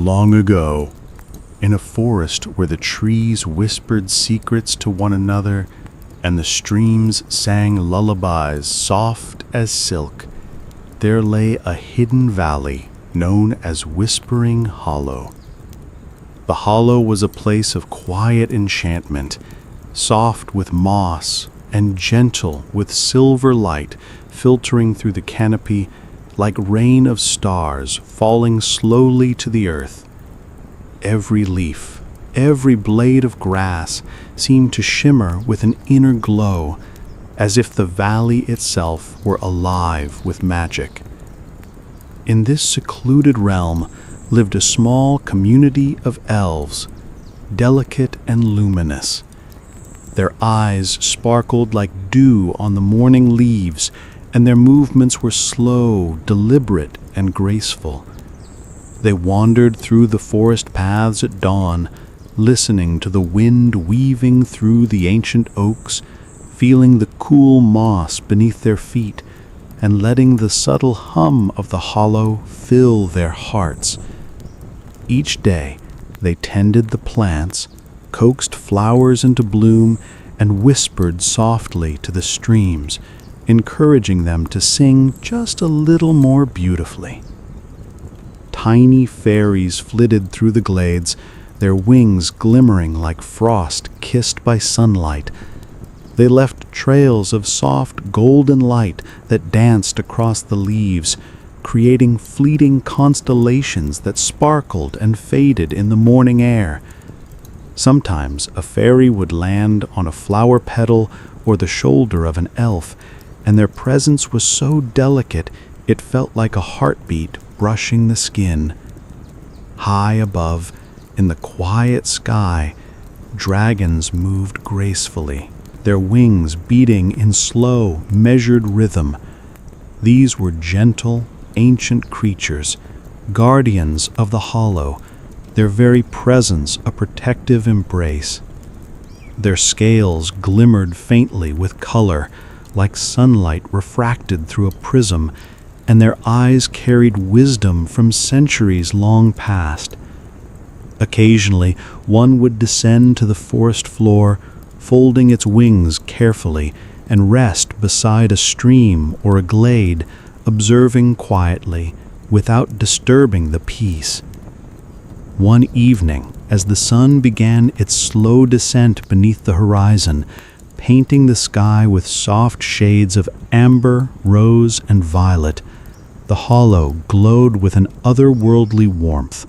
Long ago, in a forest where the trees whispered secrets to one another and the streams sang lullabies soft as silk, there lay a hidden valley known as Whispering Hollow. The hollow was a place of quiet enchantment, soft with moss and gentle with silver light filtering through the canopy like rain of stars falling slowly to the earth. Every leaf, every blade of grass seemed to shimmer with an inner glow, as if the valley itself were alive with magic. In this secluded realm lived a small community of elves, delicate and luminous. Their eyes sparkled like dew on the morning leaves, and their movements were slow, deliberate, and graceful. They wandered through the forest paths at dawn, listening to the wind weaving through the ancient oaks, feeling the cool moss beneath their feet, and letting the subtle hum of the hollow fill their hearts. Each day, they tended the plants, coaxed flowers into bloom, and whispered softly to the streams, encouraging them to sing just a little more beautifully. Tiny fairies flitted through the glades, their wings glimmering like frost kissed by sunlight. They left trails of soft golden light that danced across the leaves, creating fleeting constellations that sparkled and faded in the morning air. Sometimes a fairy would land on a flower petal or the shoulder of an elf, and their presence was so delicate it felt like a heartbeat brushing the skin. High above, in the quiet sky, dragons moved gracefully, their wings beating in slow, measured rhythm. These were gentle, ancient creatures, guardians of the hollow, their very presence a protective embrace. Their scales glimmered faintly with color, like sunlight refracted through a prism, and their eyes carried wisdom from centuries long past. Occasionally, one would descend to the forest floor, folding its wings carefully, and rest beside a stream or a glade, observing quietly, without disturbing the peace. One evening, as the sun began its slow descent beneath the horizon, painting the sky with soft shades of amber, rose, and violet, the hollow glowed with an otherworldly warmth.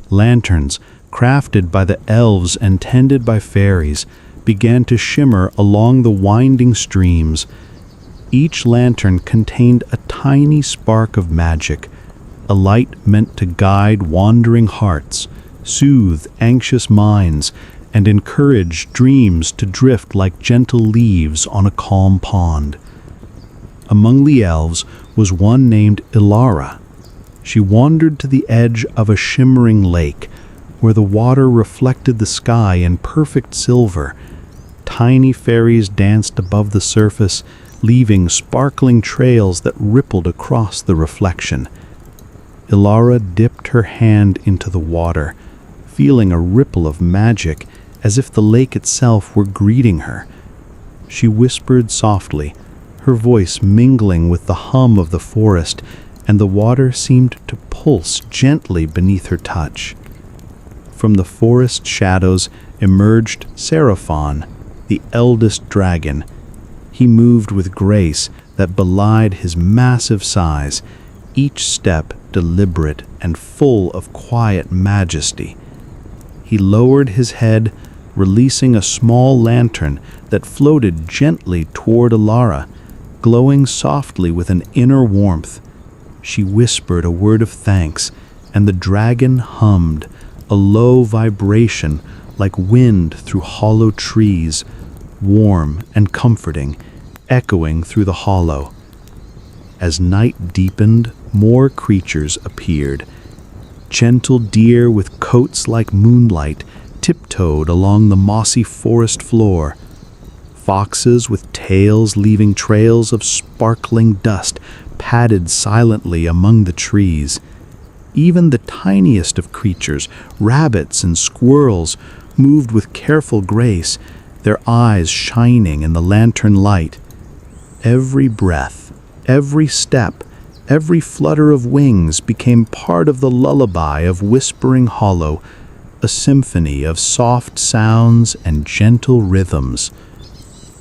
Lanterns, crafted by the elves and tended by fairies, began to shimmer along the winding streams. Each lantern contained a tiny spark of magic, a light meant to guide wandering hearts, soothe anxious minds, and encourage dreams to drift like gentle leaves on a calm pond. Among the elves was one named Ilara. She wandered to the edge of a shimmering lake, where the water reflected the sky in perfect silver. Tiny fairies danced above the surface, leaving sparkling trails that rippled across the reflection. Ilara dipped her hand into the water, feeling a ripple of magic as if the lake itself were greeting her. She whispered softly, her voice mingling with the hum of the forest, and the water seemed to pulse gently beneath her touch. From the forest shadows emerged Seraphon, the eldest dragon. He moved with grace that belied his massive size, each step deliberate and full of quiet majesty. He lowered his head, releasing a small lantern that floated gently toward Ilara, glowing softly with an inner warmth. She whispered a word of thanks, and the dragon hummed, a low vibration like wind through hollow trees, warm and comforting, echoing through the hollow. As night deepened, more creatures appeared. Gentle deer with coats like moonlight tiptoed along the mossy forest floor. Foxes with tails leaving trails of sparkling dust padded silently among the trees. Even the tiniest of creatures, rabbits and squirrels, moved with careful grace, their eyes shining in the lantern light. Every breath, every step, every flutter of wings became part of the lullaby of Whispering Hollow, a symphony of soft sounds and gentle rhythms.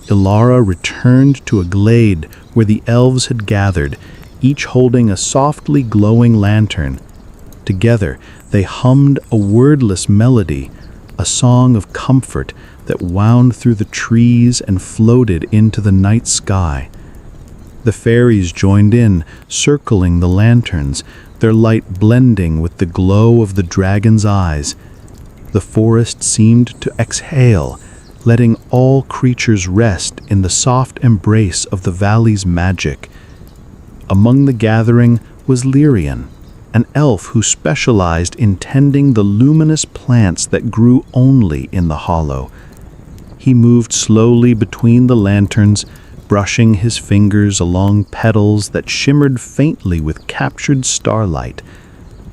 Ilara returned to a glade where the elves had gathered, each holding a softly glowing lantern. Together, they hummed a wordless melody, a song of comfort that wound through the trees and floated into the night sky. The fairies joined in, circling the lanterns, their light blending with the glow of the dragon's eyes. The forest seemed to exhale, letting all creatures rest in the soft embrace of the valley's magic. Among the gathering was Lyrian, an elf who specialized in tending the luminous plants that grew only in the hollow. He moved slowly between the lanterns, brushing his fingers along petals that shimmered faintly with captured starlight.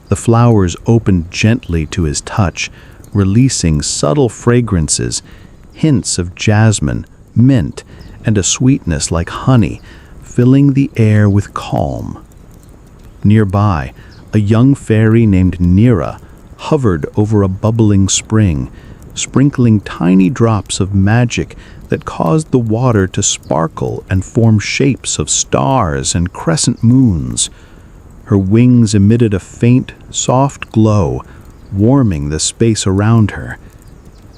The flowers opened gently to his touch, releasing subtle fragrances, hints of jasmine, mint, and a sweetness like honey, filling the air with calm. Nearby, a young fairy named Nira hovered over a bubbling spring, sprinkling tiny drops of magic that caused the water to sparkle and form shapes of stars and crescent moons. Her wings emitted a faint, soft glow, warming the space around her.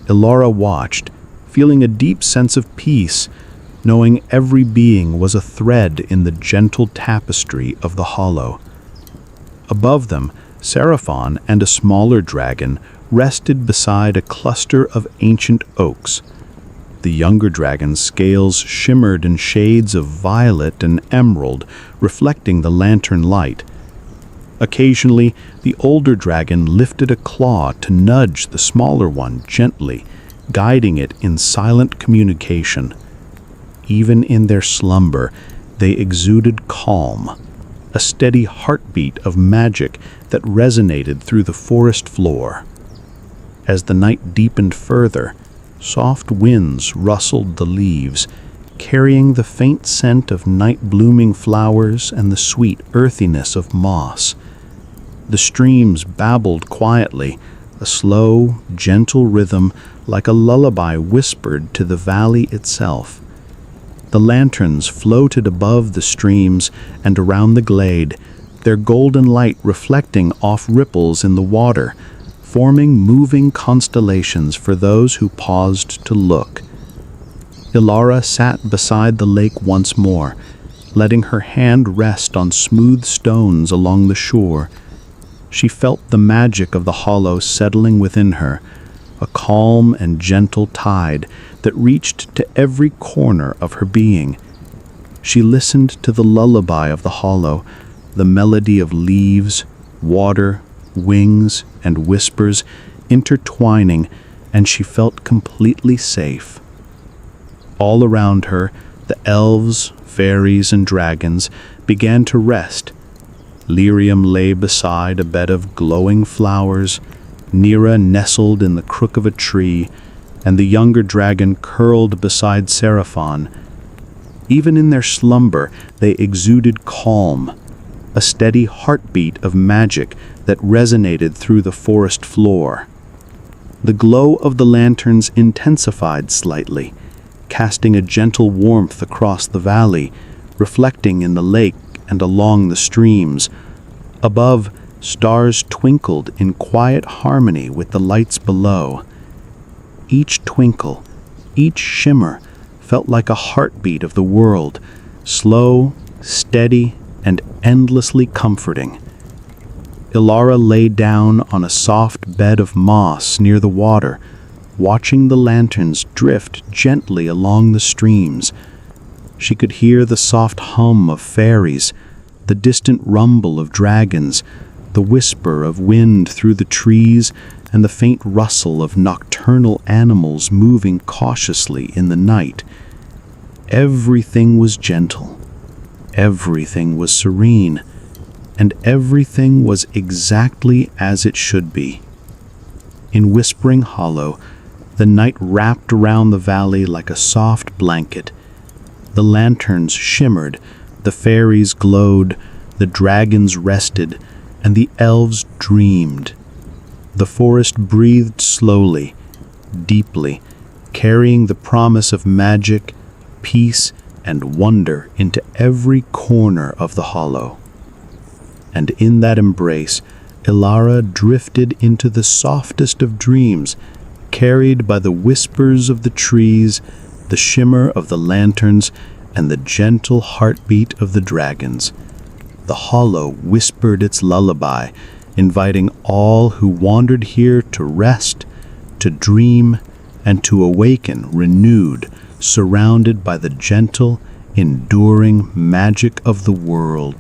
Ilara watched, feeling a deep sense of peace, knowing every being was a thread in the gentle tapestry of the hollow. Above them, Seraphon and a smaller dragon rested beside a cluster of ancient oaks. The younger dragon's scales shimmered in shades of violet and emerald, reflecting the lantern light. Occasionally, the older dragon lifted a claw to nudge the smaller one gently, guiding it in silent communication. Even in their slumber, they exuded calm, a steady heartbeat of magic that resonated through the forest floor. As the night deepened further, soft winds rustled the leaves, carrying the faint scent of night-blooming flowers and the sweet earthiness of moss. The streams babbled quietly, a slow, gentle rhythm like a lullaby whispered to the valley itself. The lanterns floated above the streams and around the glade, their golden light reflecting off ripples in the water, forming moving constellations for those who paused to look. Ilara sat beside the lake once more, letting her hand rest on smooth stones along the shore. She felt the magic of the hollow settling within her, a calm and gentle tide that reached to every corner of her being. She listened to the lullaby of the hollow, the melody of leaves, water, wings, and whispers intertwining, and she felt completely safe. All around her, the elves, fairies, and dragons began to rest. Lyrium lay beside a bed of glowing flowers, Nira nestled in the crook of a tree, and the younger dragon curled beside Seraphon. Even in their slumber, they exuded calm, a steady heartbeat of magic that resonated through the forest floor. The glow of the lanterns intensified slightly, casting a gentle warmth across the valley, reflecting in the lake and along the streams. Above, stars twinkled in quiet harmony with the lights below. Each twinkle, each shimmer, felt like a heartbeat of the world, slow, steady, and endlessly comforting. Ilara lay down on a soft bed of moss near the water, watching the lanterns drift gently along the streams. She could hear the soft hum of fairies, the distant rumble of dragons, the whisper of wind through the trees, and the faint rustle of nocturnal animals moving cautiously in the night. Everything was gentle. Everything was serene. and everything was exactly as it should be. In Whispering Hollow, the night wrapped around the valley like a soft blanket. The lanterns shimmered, the fairies glowed, the dragons rested, and the elves dreamed. The forest breathed slowly, deeply, carrying the promise of magic, peace, and wonder into every corner of the hollow. And in that embrace, Ilara drifted into the softest of dreams, carried by the whispers of the trees, the shimmer of the lanterns, and the gentle heartbeat of the dragons. The hollow whispered its lullaby, inviting all who wandered here to rest, to dream, and to awaken renewed, surrounded by the gentle, enduring magic of the world.